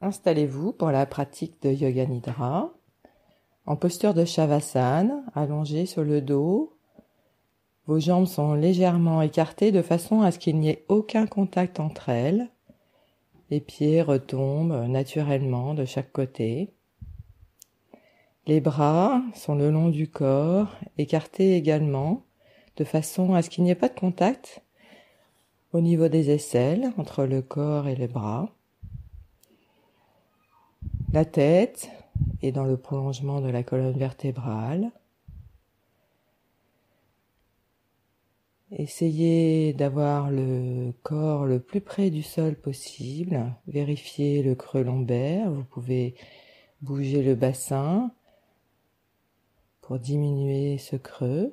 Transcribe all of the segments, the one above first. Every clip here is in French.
Installez-vous pour la pratique de Yoga Nidra en posture de Shavasana, allongé sur le dos. Vos jambes sont légèrement écartées de façon à ce qu'il n'y ait aucun contact entre elles. Les pieds retombent naturellement de chaque côté. Les bras sont le long du corps, écartés également, de façon à ce qu'il n'y ait pas de contact au niveau des aisselles, entre le corps et les bras. La tête est dans le prolongement de la colonne vertébrale. Essayez d'avoir le corps le plus près du sol possible. Vérifiez le creux lombaire. Vous pouvez bouger le bassin pour diminuer ce creux.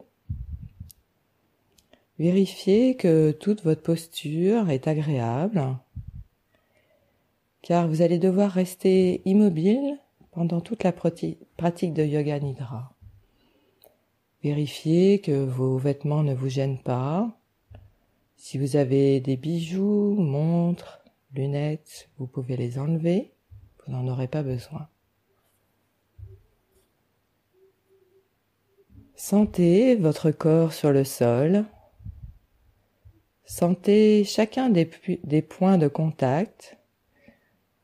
Vérifiez que toute votre posture est agréable, car vous allez devoir rester immobile pendant toute la pratique de Yoga Nidra. Vérifiez que vos vêtements ne vous gênent pas. Si vous avez des bijoux, montres, lunettes, vous pouvez les enlever. Vous n'en aurez pas besoin. Sentez votre corps sur le sol. Sentez chacun des points de contact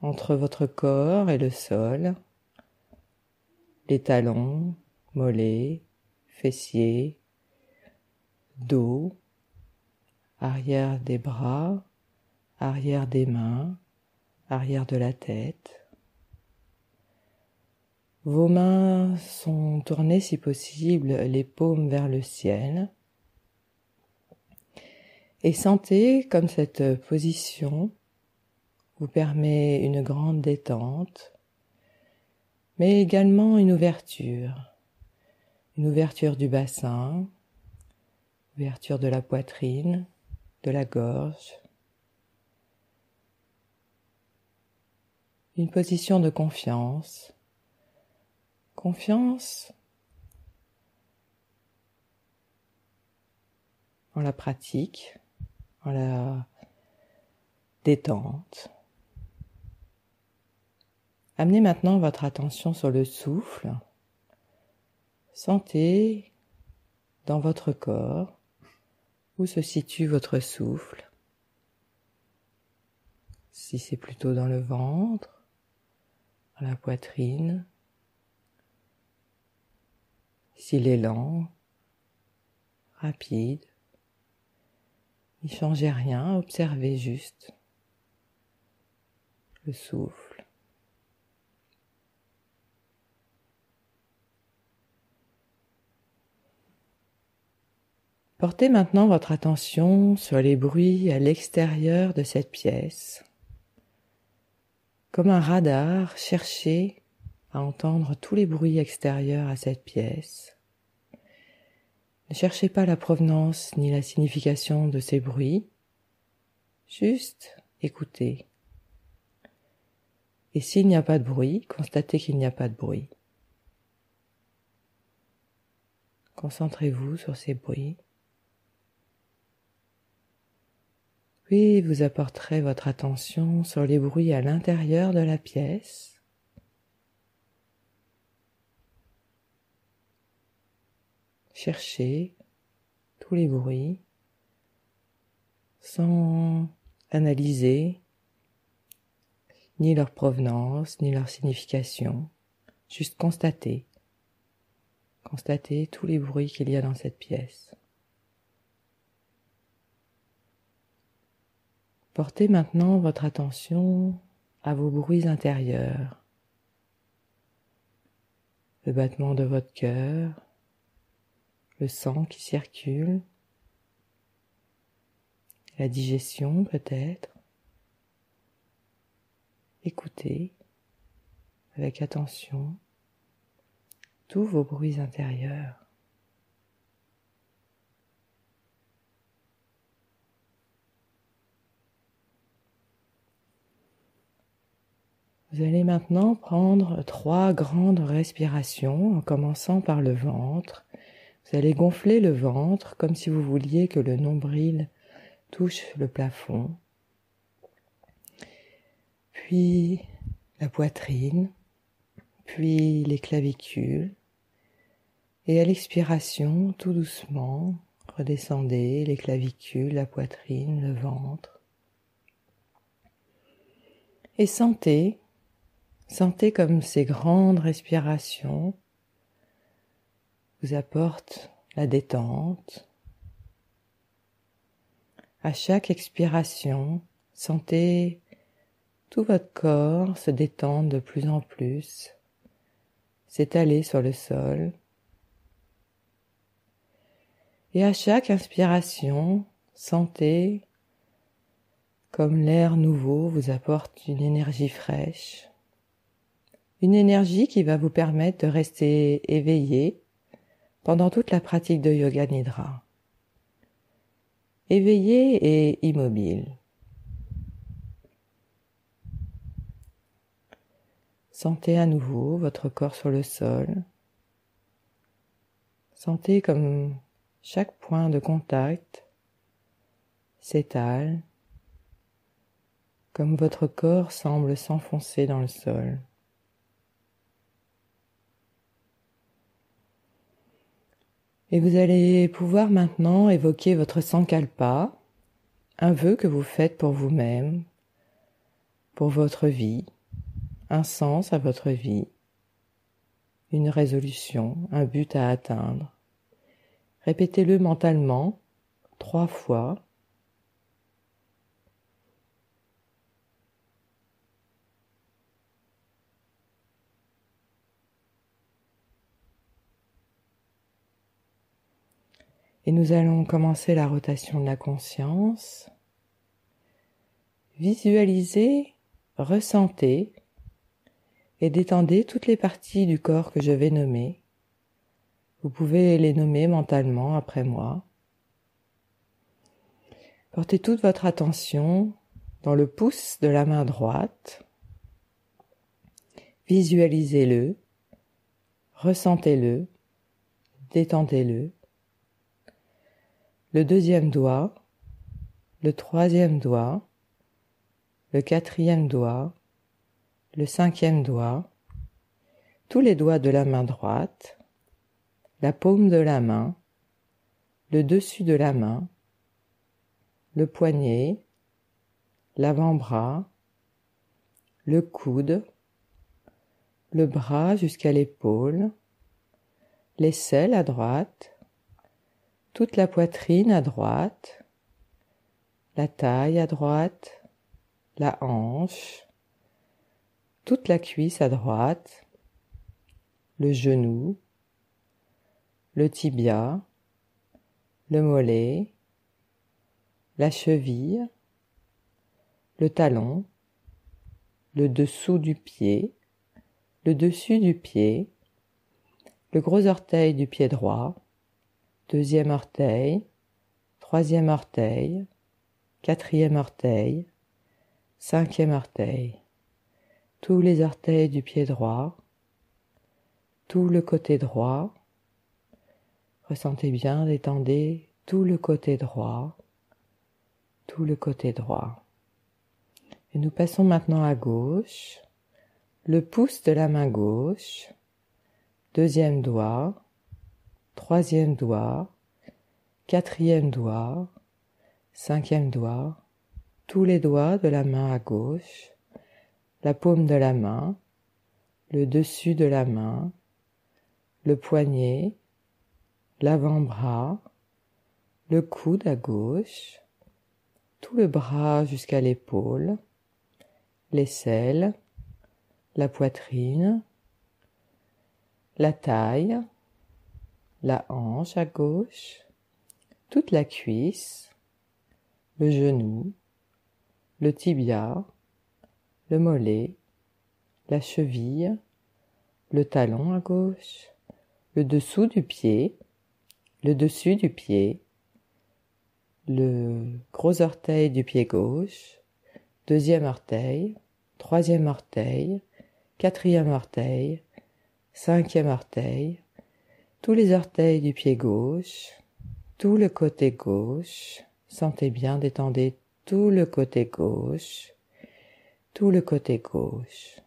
entre votre corps et le sol. Les talons, mollets, fessiers, dos, arrière des bras, arrière des mains, arrière de la tête. Vos mains sont tournées si possible, les paumes vers le ciel. Et sentez comme cette position vous permet une grande détente, mais également une ouverture du bassin, ouverture de la poitrine, de la gorge. Une position de confiance. Confiance en la pratique, en la détente. Amenez maintenant votre attention sur le souffle. Sentez dans votre corps où se situe votre souffle. Si c'est plutôt dans le ventre, dans la poitrine, s'il est lent, rapide, n'y changez rien, observez juste le souffle. Portez maintenant votre attention sur les bruits à l'extérieur de cette pièce. Comme un radar, cherchez à entendre tous les bruits extérieurs à cette pièce. Ne cherchez pas la provenance ni la signification de ces bruits, juste écoutez. Et s'il n'y a pas de bruit, constatez qu'il n'y a pas de bruit. Concentrez-vous sur ces bruits. Puis vous apporterez votre attention sur les bruits à l'intérieur de la pièce. Cherchez tous les bruits sans analyser ni leur provenance, ni leur signification. Juste constatez. Constatez tous les bruits qu'il y a dans cette pièce. Portez maintenant votre attention à vos bruits intérieurs. Le battement de votre cœur, le sang qui circule, la digestion peut-être. Écoutez avec attention tous vos bruits intérieurs. Vous allez maintenant prendre 3 grandes respirations en commençant par le ventre. Vous allez gonfler le ventre comme si vous vouliez que le nombril touche le plafond. Puis la poitrine, puis les clavicules. Et à l'expiration, tout doucement, redescendez les clavicules, la poitrine, le ventre. Et sentez comme ces grandes respirations vous apportent la détente. À chaque expiration, sentez tout votre corps se détendre de plus en plus, s'étaler sur le sol. Et à chaque inspiration, sentez comme l'air nouveau vous apporte une énergie fraîche, une énergie qui va vous permettre de rester éveillé pendant toute la pratique de Yoga Nidra. Éveillé et immobile. Sentez à nouveau votre corps sur le sol. Sentez comme chaque point de contact s'étale, comme votre corps semble s'enfoncer dans le sol. Et vous allez pouvoir maintenant évoquer votre Sankalpa, un vœu que vous faites pour vous-même, pour votre vie, un sens à votre vie, une résolution, un but à atteindre. Répétez-le mentalement 3 fois. Et nous allons commencer la rotation de la conscience. Visualisez, ressentez et détendez toutes les parties du corps que je vais nommer. Vous pouvez les nommer mentalement après moi. Portez toute votre attention dans le pouce de la main droite. Visualisez-le, ressentez-le, détendez-le. Le 2e doigt, le 3e doigt, le 4e doigt, le 5e doigt, tous les doigts de la main droite, la paume de la main, le dessus de la main, le poignet, l'avant-bras, le coude, le bras jusqu'à l'épaule, l'aisselle à droite, toute la poitrine à droite, la taille à droite, la hanche, toute la cuisse à droite, le genou, le tibia, le mollet, la cheville, le talon, le dessous du pied, le dessus du pied, le gros orteil du pied droit, 2e orteil, 3e orteil, 4e orteil, 5e orteil, tous les orteils du pied droit, tout le côté droit. Ressentez bien, détendez tout le côté droit, tout le côté droit. Et nous passons maintenant à gauche, le pouce de la main gauche, 2e doigt, 3e doigt, 4e doigt, 5e doigt, tous les doigts de la main à gauche, la paume de la main, le dessus de la main, le poignet, l'avant-bras, le coude à gauche, tout le bras jusqu'à l'épaule, l'aisselle, la poitrine, la taille, la hanche à gauche, toute la cuisse, le genou, le tibia, le mollet, la cheville, le talon à gauche, le dessous du pied, le dessus du pied, le gros orteil du pied gauche, 2e orteil, 3e orteil, 4e orteil, 5e orteil, tous les orteils du pied gauche, tout le côté gauche. Sentez bien, détendez tout le côté gauche, tout le côté gauche.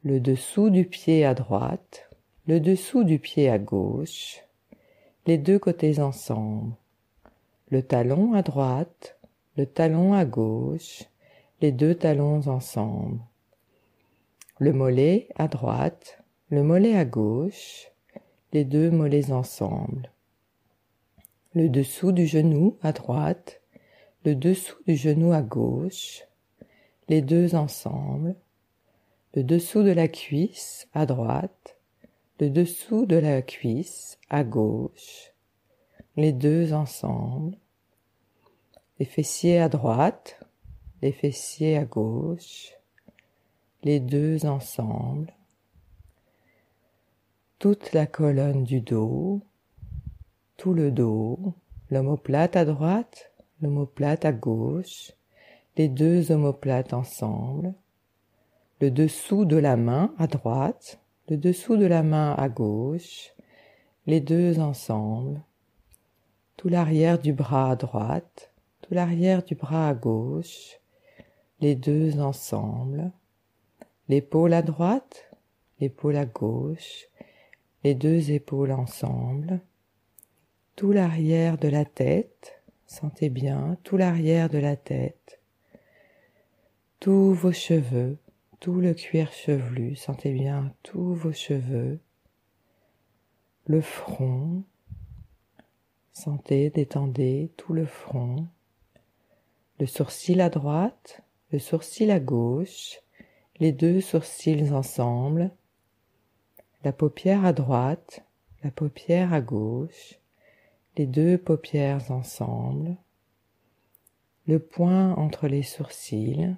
le dessous du pied à droite, le dessous du pied à gauche, les deux côtés ensemble, le talon à droite, le talon à gauche, les deux talons ensemble, le mollet à droite, le mollet à gauche, les deux mollets ensemble, le dessous du genou à droite, le dessous du genou à gauche, les deux ensemble, le dessous de la cuisse à droite, le dessous de la cuisse à gauche, les deux ensemble, les fessiers à droite, les fessiers à gauche, les deux ensemble, toute la colonne du dos, tout le dos, l'omoplate à droite, l'omoplate à gauche, les deux omoplates ensemble, le dessous de la main à droite, le dessous de la main à gauche, les deux ensemble, tout l'arrière du bras à droite, tout l'arrière du bras à gauche, les deux ensemble, l'épaule à droite, l'épaule à gauche, les deux épaules ensemble, tout l'arrière de la tête, sentez bien tout l'arrière de la tête, tous vos cheveux, tout le cuir chevelu, sentez bien tous vos cheveux, le front, sentez, détendez tout le front, le sourcil à droite, le sourcil à gauche, les deux sourcils ensemble, la paupière à droite, la paupière à gauche, les deux paupières ensemble, le point entre les sourcils,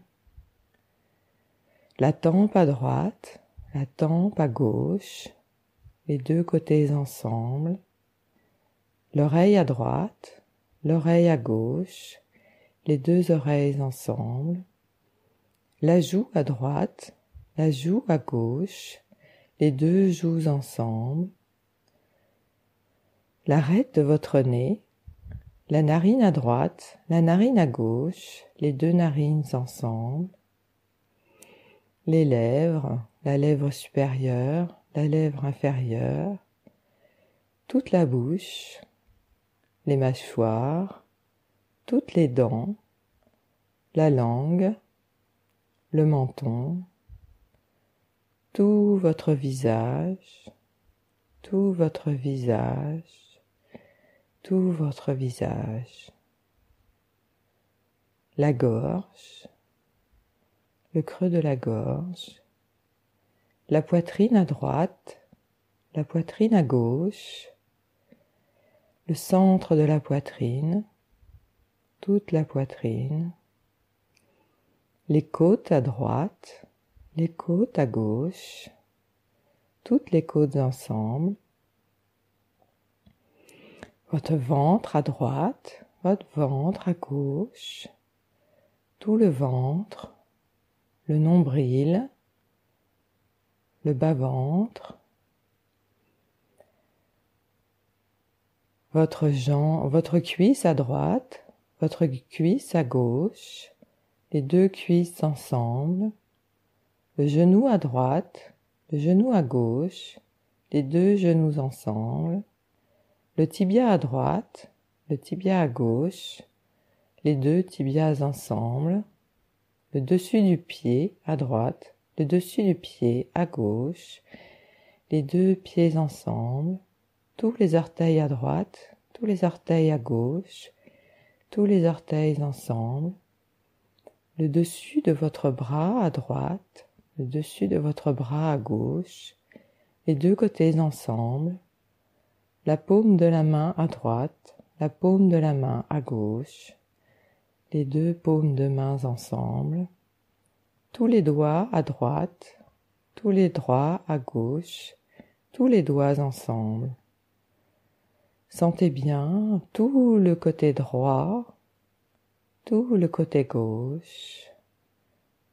la tempe à droite, la tempe à gauche, les deux côtés ensemble, l'oreille à droite, l'oreille à gauche, les deux oreilles ensemble, la joue à droite, la joue à gauche, les deux joues ensemble, l'arête de votre nez, la narine à droite, la narine à gauche, les deux narines ensemble, les lèvres, la lèvre supérieure, la lèvre inférieure, toute la bouche, les mâchoires, toutes les dents, la langue, le menton, tout votre visage, tout votre visage, tout votre visage, la gorge, le creux de la gorge, la poitrine à droite, la poitrine à gauche, le centre de la poitrine, toute la poitrine, les côtes à droite, les côtes à gauche, toutes les côtes ensemble, votre ventre à droite, votre ventre à gauche, tout le ventre, le nombril, le bas-ventre, votre cuisse à droite, votre cuisse à gauche, les deux cuisses ensemble, le genou à droite, le genou à gauche, les deux genoux ensemble, le tibia à droite, le tibia à gauche, les deux tibias ensemble, le dessus du pied à droite, le dessus du pied à gauche, les deux pieds ensemble, tous les orteils à droite, tous les orteils à gauche, tous les orteils ensemble, le dessus de votre bras à droite, le dessus de votre bras à gauche, les deux côtés ensemble, la paume de la main à droite, la paume de la main à gauche, les deux paumes de main ensemble, tous les doigts à droite, tous les doigts à gauche, tous les doigts ensemble. Sentez bien tout le côté droit, tout le côté gauche,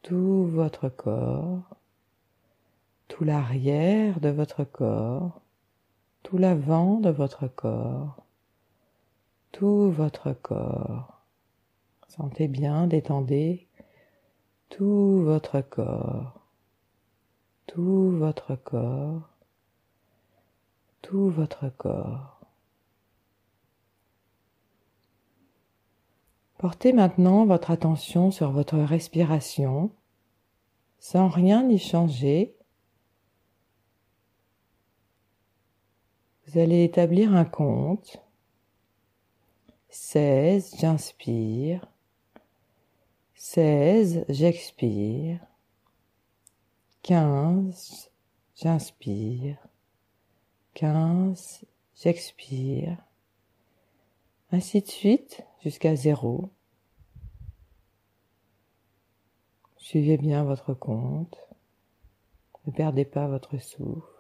tout votre corps, tout l'arrière de votre corps, tout l'avant de votre corps, tout votre corps. Sentez bien, détendez tout votre corps. tout votre corps, tout votre corps. Portez maintenant votre attention sur votre respiration, sans rien y changer. Vous allez établir un compte. 16, j'inspire. 16, j'expire. 15, j'inspire. 15, j'expire. Ainsi de suite jusqu'à 0. Suivez bien votre compte. Ne perdez pas votre souffle.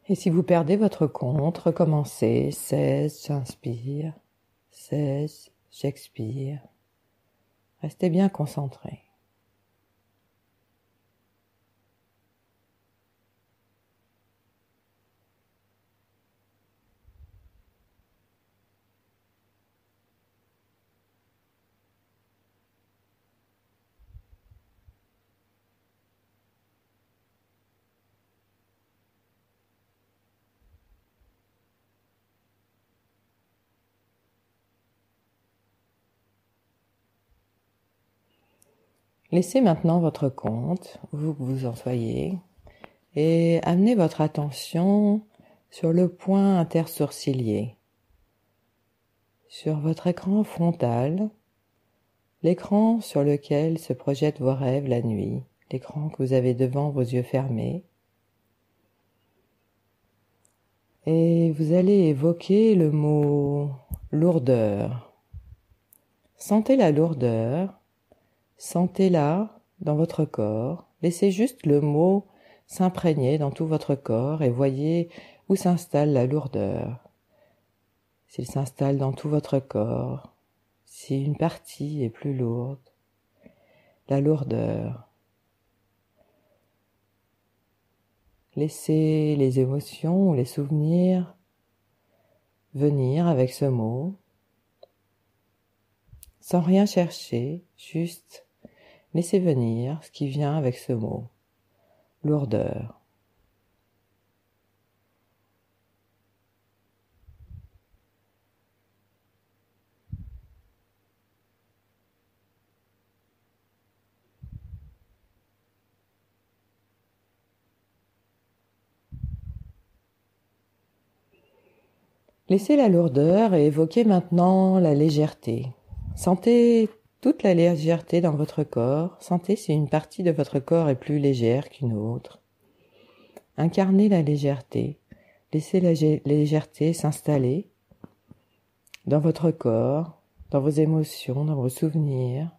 Et si vous perdez votre compte, recommencez. 16, j'inspire. 16, j'expire. Restez bien concentré. Laissez maintenant votre compte, où que vous en soyez, et amenez votre attention sur le point intersourcilier, sur votre écran frontal, l'écran sur lequel se projettent vos rêves la nuit, l'écran que vous avez devant vos yeux fermés. Et vous allez évoquer le mot lourdeur. Sentez la lourdeur. Sentez-la dans votre corps, laissez juste le mot s'imprégner dans tout votre corps et voyez où s'installe la lourdeur. S'il s'installe dans tout votre corps, si une partie est plus lourde, la lourdeur. Laissez les émotions ou les souvenirs venir avec ce mot, sans rien chercher, juste laissez venir ce qui vient avec ce mot, lourdeur. Laissez la lourdeur et évoquez maintenant la légèreté. Sentez toute la légèreté dans votre corps. Sentez si une partie de votre corps est plus légère qu'une autre. Incarnez la légèreté. Laissez la légèreté s'installer dans votre corps, dans vos émotions, dans vos souvenirs.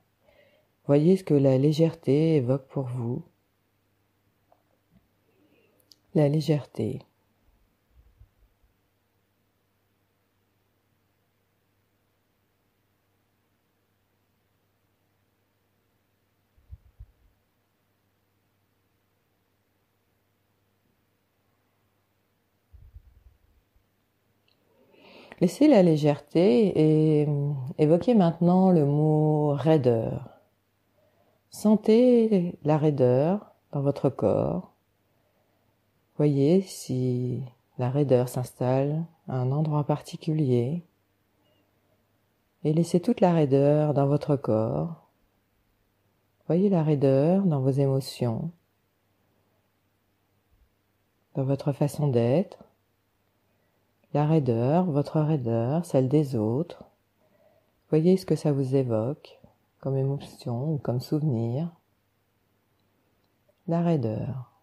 Voyez ce que la légèreté évoque pour vous. La légèreté. Laissez la légèreté et évoquez maintenant le mot raideur. Sentez la raideur dans votre corps. Voyez si la raideur s'installe à un endroit particulier. Et laissez toute la raideur dans votre corps. Voyez la raideur dans vos émotions, dans votre façon d'être. La raideur, votre raideur, celle des autres. Voyez ce que ça vous évoque comme émotion ou comme souvenir. La raideur.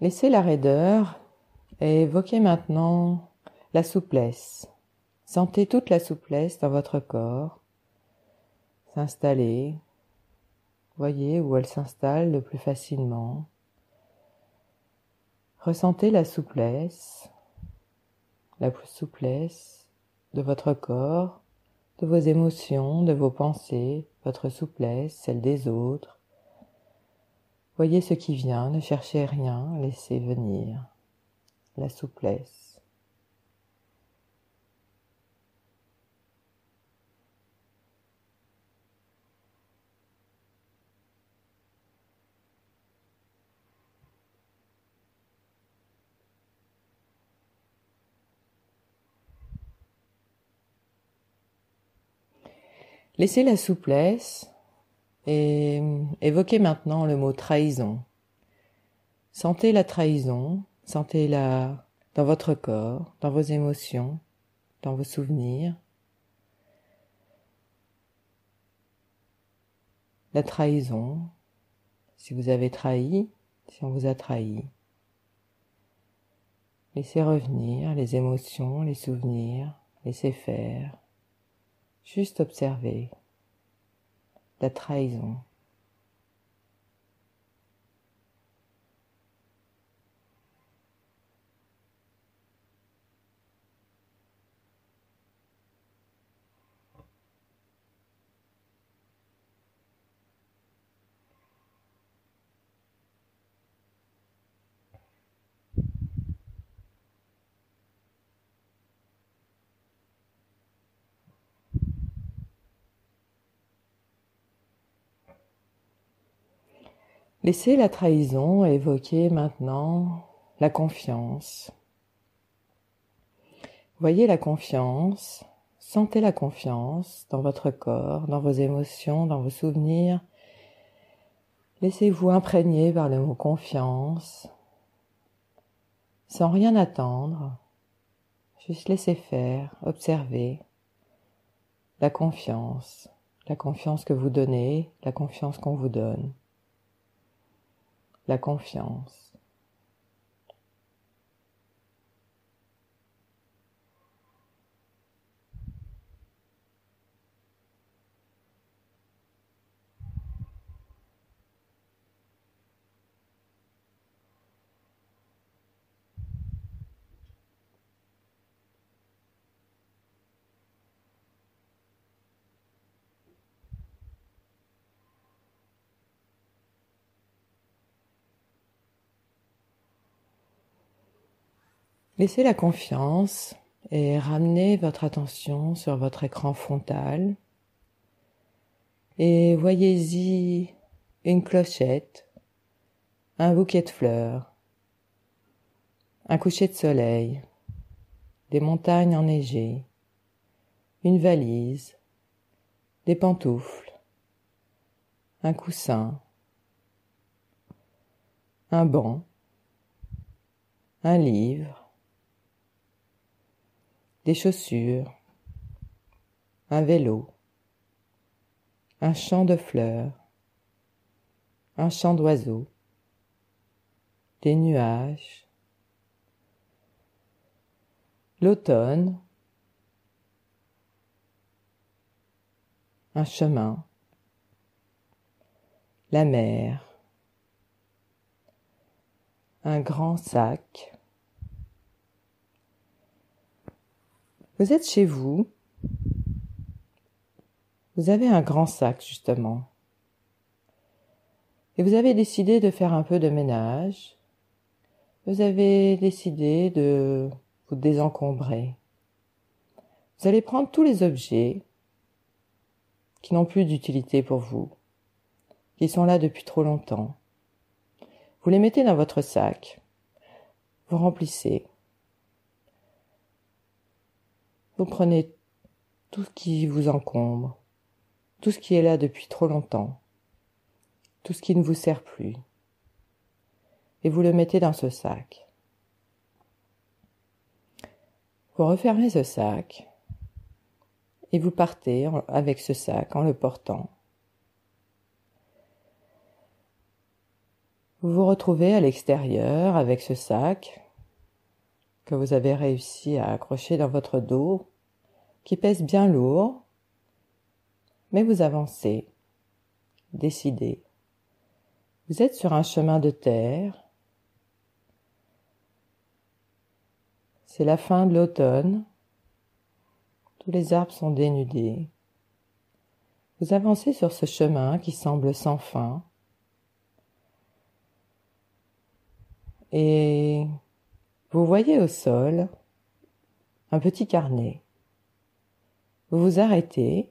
Laissez la raideur et évoquez maintenant la souplesse. Sentez toute la souplesse dans votre corps s'installer. Voyez où elle s'installe le plus facilement. Ressentez la souplesse de votre corps, de vos émotions, de vos pensées, votre souplesse, celle des autres. Voyez ce qui vient, ne cherchez rien, laissez venir la souplesse. Laissez la souplesse et évoquez maintenant le mot trahison. Sentez la trahison, sentez-la dans votre corps, dans vos émotions, dans vos souvenirs. La trahison, si vous avez trahi, si on vous a trahi. Laissez revenir les émotions, les souvenirs, laissez faire. Juste observer la trahison. Laissez la trahison évoquer maintenant la confiance. Voyez la confiance, sentez la confiance dans votre corps, dans vos émotions, dans vos souvenirs. Laissez-vous imprégner par le mot confiance, sans rien attendre, juste laissez faire, observez la confiance que vous donnez, la confiance qu'on vous donne. La confiance. Laissez la confiance et ramenez votre attention sur votre écran frontal et voyez-y une clochette, un bouquet de fleurs, un coucher de soleil, des montagnes enneigées, une valise, des pantoufles, un coussin, un banc, un livre, des chaussures, un vélo, un champ de fleurs, un chant d'oiseaux, des nuages, l'automne, un chemin, la mer, un grand sac. Vous êtes chez vous, vous avez un grand sac justement, et vous avez décidé de faire un peu de ménage, vous avez décidé de vous désencombrer. Vous allez prendre tous les objets qui n'ont plus d'utilité pour vous, qui sont là depuis trop longtemps. Vous les mettez dans votre sac, vous remplissez. Vous prenez tout ce qui vous encombre, tout ce qui est là depuis trop longtemps, tout ce qui ne vous sert plus, et vous le mettez dans ce sac. Vous refermez ce sac et vous partez avec ce sac en le portant. Vous vous retrouvez à l'extérieur avec ce sac que vous avez réussi à accrocher dans votre dos qui pèse bien lourd, mais vous avancez, décidé. Vous êtes sur un chemin de terre. C'est la fin de l'automne. Tous les arbres sont dénudés. Vous avancez sur ce chemin qui semble sans fin. Et vous voyez au sol un petit carnet. Vous vous arrêtez,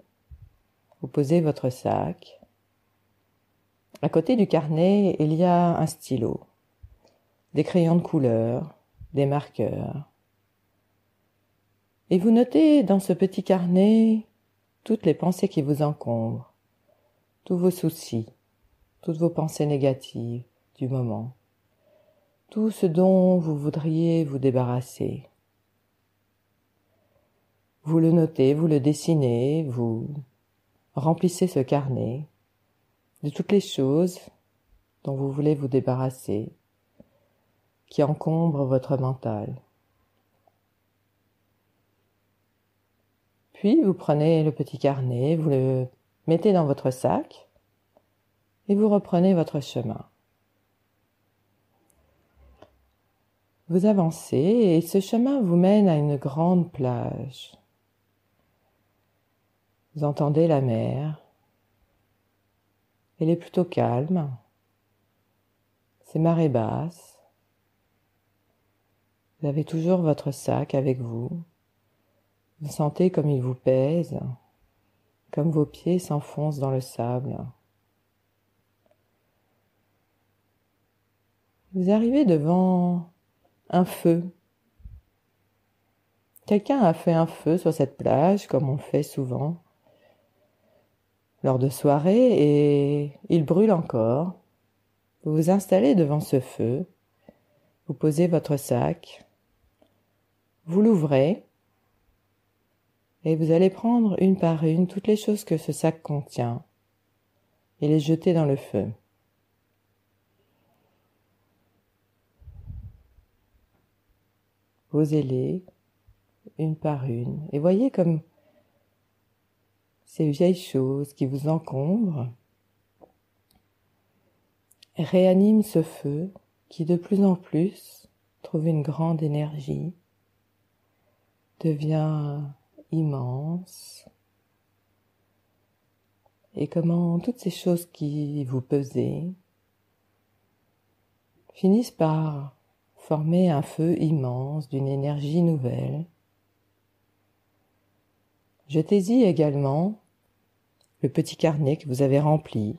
vous posez votre sac. À côté du carnet, il y a un stylo, des crayons de couleur, des marqueurs. Et vous notez dans ce petit carnet toutes les pensées qui vous encombrent, tous vos soucis, toutes vos pensées négatives du moment, tout ce dont vous voudriez vous débarrasser. Vous le notez, vous le dessinez, vous remplissez ce carnet de toutes les choses dont vous voulez vous débarrasser, qui encombrent votre mental. Puis vous prenez le petit carnet, vous le mettez dans votre sac et vous reprenez votre chemin. Vous avancez et ce chemin vous mène à une grande plage. Vous entendez la mer. Elle est plutôt calme. C'est marée basse. Vous avez toujours votre sac avec vous. Vous sentez comme il vous pèse, comme vos pieds s'enfoncent dans le sable. Vous arrivez devant un feu. Quelqu'un a fait un feu sur cette plage, comme on le fait souvent lors de soirées, et il brûle encore. Vous vous installez devant ce feu, vous posez votre sac, vous l'ouvrez, et vous allez prendre une par une toutes les choses que ce sac contient et les jeter dans le feu. Posez-les une par une et voyez comme ces vieilles choses qui vous encombrent réaniment ce feu qui de plus en plus trouve une grande énergie, devient immense, et comment toutes ces choses qui vous pesaient finissent par former un feu immense d'une énergie nouvelle. Jetez-y également le petit carnet que vous avez rempli.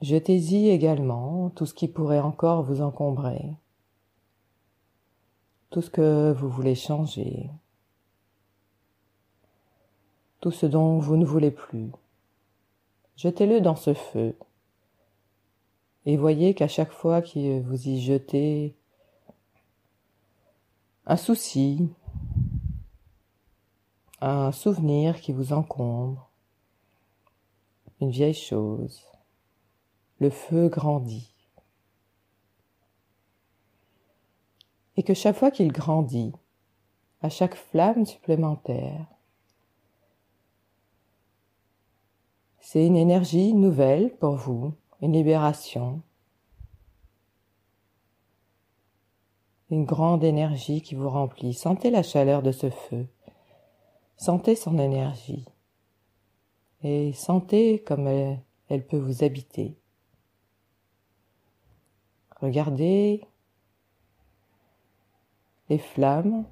Jetez-y également tout ce qui pourrait encore vous encombrer, tout ce que vous voulez changer, tout ce dont vous ne voulez plus. Jetez-le dans ce feu et voyez qu'à chaque fois que vous y jetez un souci, un souvenir qui vous encombre, une vieille chose, le feu grandit. Et que chaque fois qu'il grandit, à chaque flamme supplémentaire, c'est une énergie nouvelle pour vous, une libération, une grande énergie qui vous remplit. Sentez la chaleur de ce feu, sentez son énergie et sentez comme elle peut vous habiter. Regardez les flammes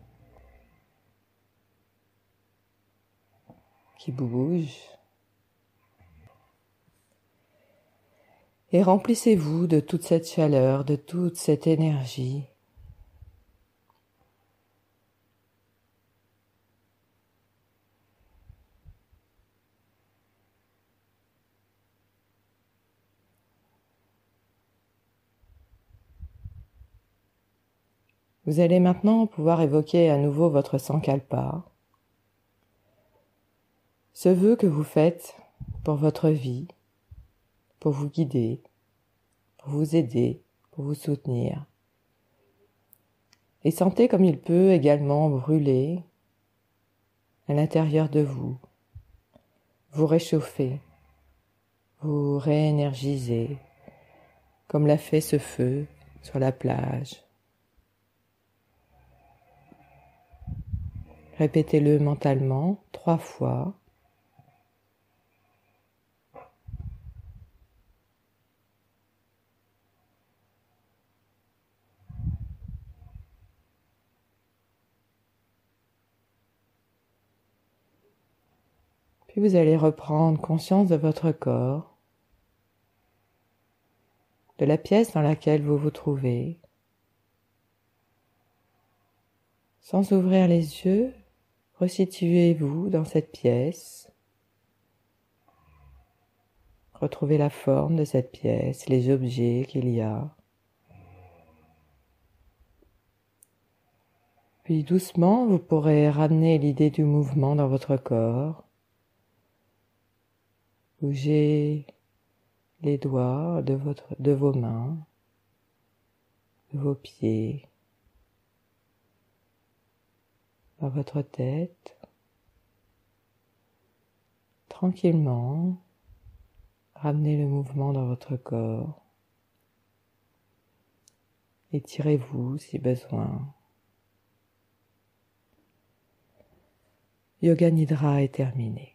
qui bougent et remplissez-vous de toute cette chaleur, de toute cette énergie. Vous allez maintenant pouvoir évoquer à nouveau votre Sankalpa, ce vœu que vous faites pour votre vie, pour vous guider, pour vous aider, pour vous soutenir. Et sentez comme il peut également brûler à l'intérieur de vous, vous réchauffer, vous réénergiser, comme l'a fait ce feu sur la plage. Répétez-le mentalement 3 fois. Puis vous allez reprendre conscience de votre corps, de la pièce dans laquelle vous vous trouvez. Sans ouvrir les yeux, resituez-vous dans cette pièce. Retrouvez la forme de cette pièce, les objets qu'il y a. Puis doucement, vous pourrez ramener l'idée du mouvement dans votre corps. Bougez les doigts de vos mains, de vos pieds, dans votre tête. Tranquillement, ramenez le mouvement dans votre corps. Étirez-vous si besoin. Yoga Nidra est terminé.